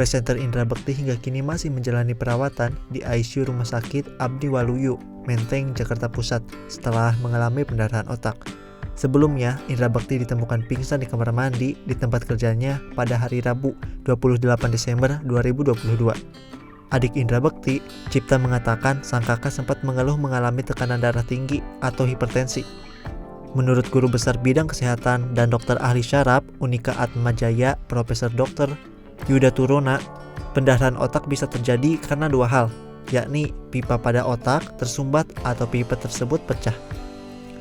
presenter Indra Bekti hingga kini masih menjalani perawatan di ICU Rumah Sakit Abdi Waluyu, Menteng, Jakarta Pusat setelah mengalami pendarahan otak. Sebelumnya, Indra Bekti ditemukan pingsan di kamar mandi di tempat kerjanya pada hari Rabu 28 Desember 2022. Adik Indra Bekti, Cipta, mengatakan sang kakak sempat mengeluh mengalami tekanan darah tinggi atau hipertensi. Menurut Guru Besar Bidang Kesehatan dan Dokter Ahli Syaraf Unika Atmajaya, Profesor Dr. Yuda Turona, pendarahan otak bisa terjadi karena dua hal, yakni pipa pada otak tersumbat atau pipa tersebut pecah.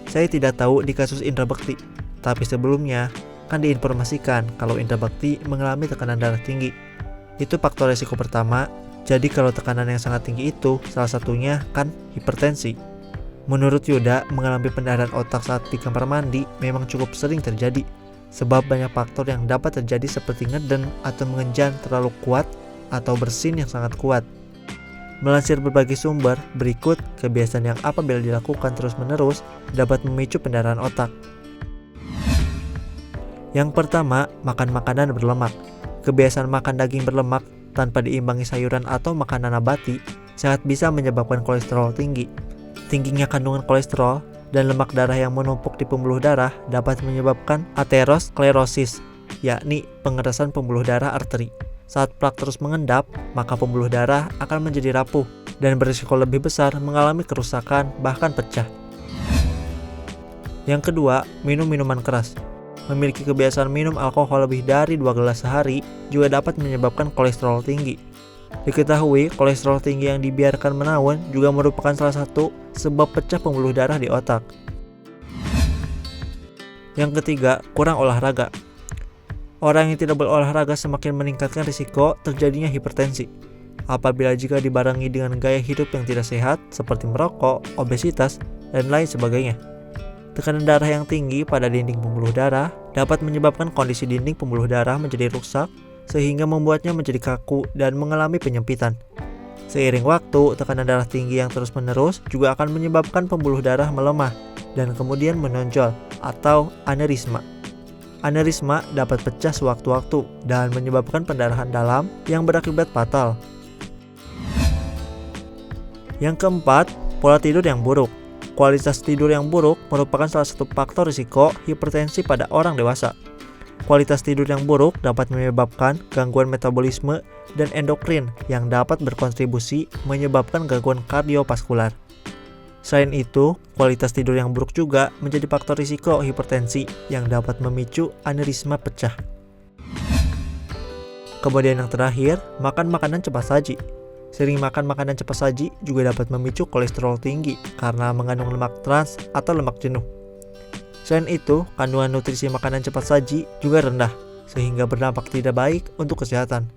Saya tidak tahu di kasus Indra Bekti, tapi sebelumnya kan diinformasikan kalau Indra Bekti mengalami tekanan darah tinggi. Itu faktor resiko pertama. Jadi kalau tekanan yang sangat tinggi itu salah satunya kan hipertensi. Menurut Yuda, mengalami pendarahan otak saat di kamar mandi memang cukup sering terjadi, sebab banyak faktor yang dapat terjadi seperti ngeden atau mengenjan terlalu kuat atau bersin yang sangat kuat. Melansir berbagai sumber, berikut kebiasaan yang apabila dilakukan terus-menerus dapat memicu pendarahan otak. Yang pertama, makan makanan berlemak. Kebiasaan makan daging berlemak tanpa diimbangi sayuran atau makanan nabati sangat bisa menyebabkan kolesterol tinggi. Tingginya kandungan kolesterol dan lemak darah yang menumpuk di pembuluh darah dapat menyebabkan aterosklerosis, yakni pengerasan pembuluh darah arteri. Saat plak terus mengendap, maka pembuluh darah akan menjadi rapuh dan berisiko lebih besar mengalami kerusakan bahkan pecah. Yang kedua, minum minuman keras. Memiliki kebiasaan minum alkohol lebih dari 2 gelas sehari juga dapat menyebabkan kolesterol tinggi. Diketahui kolesterol tinggi yang dibiarkan menaun juga merupakan salah satu sebab pecah pembuluh darah di otak. Yang ketiga, kurang olahraga. Orang yang tidak berolahraga semakin meningkatkan risiko terjadinya hipertensi. Apabila jika dibarengi dengan gaya hidup yang tidak sehat seperti merokok, obesitas, dan lain sebagainya. Tekanan darah yang tinggi pada dinding pembuluh darah dapat menyebabkan kondisi dinding pembuluh darah menjadi rusak sehingga membuatnya menjadi kaku dan mengalami penyempitan. Seiring waktu, tekanan darah tinggi yang terus-menerus juga akan menyebabkan pembuluh darah melemah dan kemudian menonjol atau aneurisma. Aneurisma dapat pecah sewaktu-waktu dan menyebabkan pendarahan dalam yang berakibat fatal. Yang keempat, pola tidur yang buruk. Kualitas tidur yang buruk merupakan salah satu faktor risiko hipertensi pada orang dewasa. Kualitas tidur yang buruk dapat menyebabkan gangguan metabolisme dan endokrin yang dapat berkontribusi menyebabkan gangguan kardiovaskular. Selain itu, kualitas tidur yang buruk juga menjadi faktor risiko hipertensi yang dapat memicu aneurisma pecah. Kemudian yang terakhir, makan makanan cepat saji. Sering makan makanan cepat saji juga dapat memicu kolesterol tinggi karena mengandung lemak trans atau lemak jenuh. Selain itu, kandungan nutrisi makanan cepat saji juga rendah, sehingga berdampak tidak baik untuk kesehatan.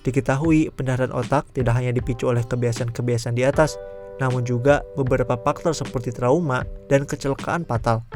Diketahui, pendarahan otak tidak hanya dipicu oleh kebiasaan-kebiasaan di atas, namun juga beberapa faktor seperti trauma dan kecelakaan fatal.